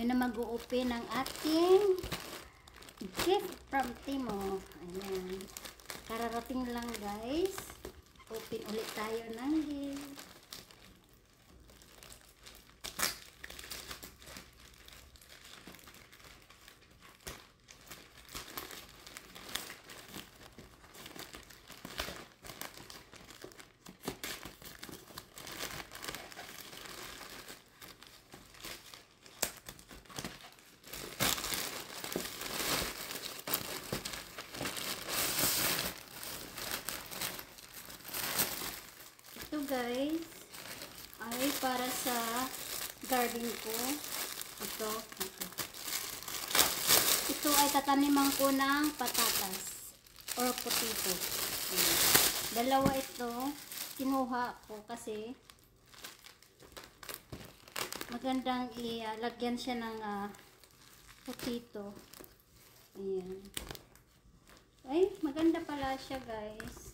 tayo na mag-open ng ating gift from Timo. Ayan. Kararating lang guys. Open ulit tayo ng gift. Guys, ay para sa garden ko. Ito ay tataniman ko ng patatas or potato. Dalawa ito kinuha ko kasi magandang ilagyan siya ng potato. Ayan. Ay, maganda pala siya guys.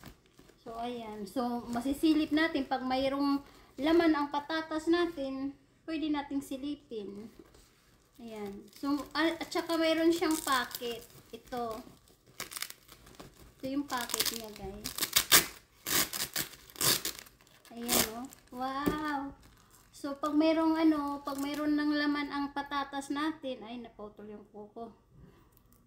So, ayan. So, masisilip natin. Pag mayroong laman ang patatas natin, pwede nating silipin. Ayan. So, at saka mayroon siyang packet. Ito. Ito yung packet niya, guys. Ayan, oh. Wow! So, pag mayroong pag mayroon ng laman ang patatas natin, ay, naputol yung kuko.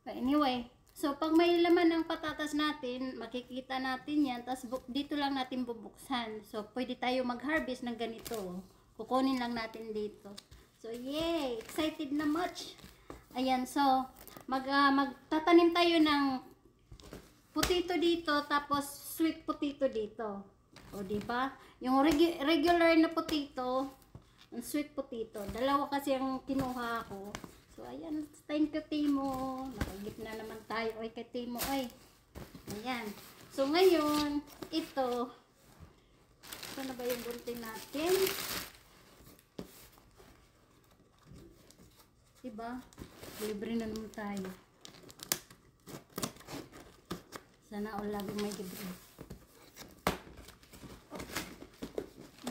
But anyway, so, pag may laman ng patatas natin, makikita natin yan, tapos dito lang natin bubuksan. So, pwede tayo mag-harvest ng ganito. Kukunin lang natin dito. So, yay! Excited na much! Ayan, so, magtatanim tayo ng potato dito, tapos sweet potato dito. O, diba? Yung regular na potato, ang sweet potato. Dalawa kasi ang kinuha ko. So, ayan. Thank you, Timo. Nakagip na naman tayo. Oy, kay Timo. Oy. Ayan. So, ngayon, ito. Ito na ba yung bunting natin? Diba? Libre na naman tayo. Sana all lagi may libre.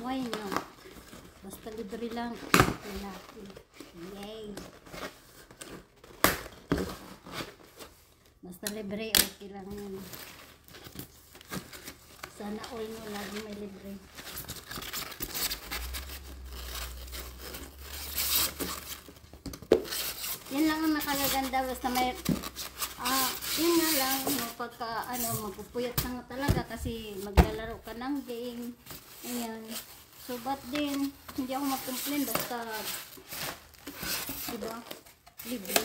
Why no? Basta libre lang. Yay! Basta libre, okay lang yun. Sana all no, lagi may libre. Yan lang ang nakagaganda, basta may yun nga lang, pagka magpupuyat ka nga talaga kasi maglalaro ka ng game. Ayan. So, but then, hindi ako mag-complain basta, diba, libre.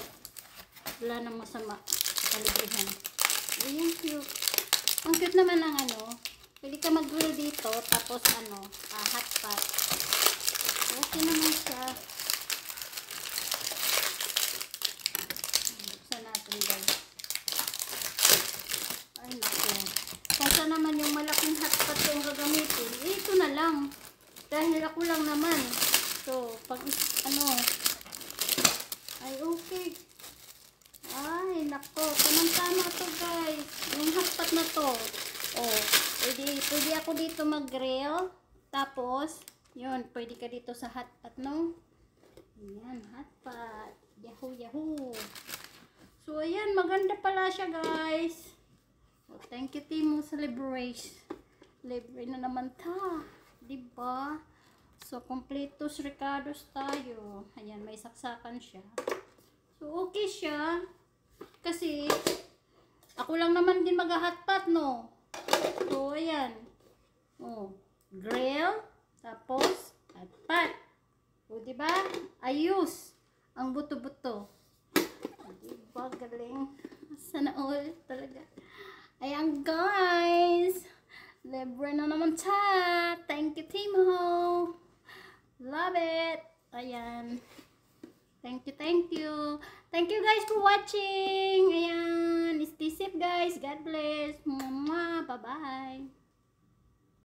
Wala nang masama. Kalibrehan. Ayan, cute. Ang cute naman ng pwede ka mag-grill dito, tapos hot pot. Okay naman siya. Buksan natin guys. Ay naku. Kaysa naman yung malaking hot pot yung gagamitin, ito na lang. Dahil ako lang naman. So, pag ay okay. Ay, nako. Tamang-tama to guys. Yung hotpot na to. Oh, pwede ako dito mag-grill. Tapos, yun, pwede ka dito sa hotpot, no? Ayan, hotpot. Yahoo, yahoo. So, ayan, maganda pala siya guys. So, thank you, Timo, sa liberation. Libre na naman ta. Diba? So, completos recados tayo. Ayan, may saksakan siya. So, okay siya. Kasi, ako lang naman din mag-hotpot, no? So, ayan. Oh, grill. Tapos, hotpot. O, diba? Ayos. Ang buto-buto. Diba? Galing. Sana all talaga. Ayan, guys. Libre na naman ta. Thank you, Timo. Love it. Ayan. Thank you, thank you. Thank you guys for watching. Ayan. Stay safe guys. God bless. Bye-bye.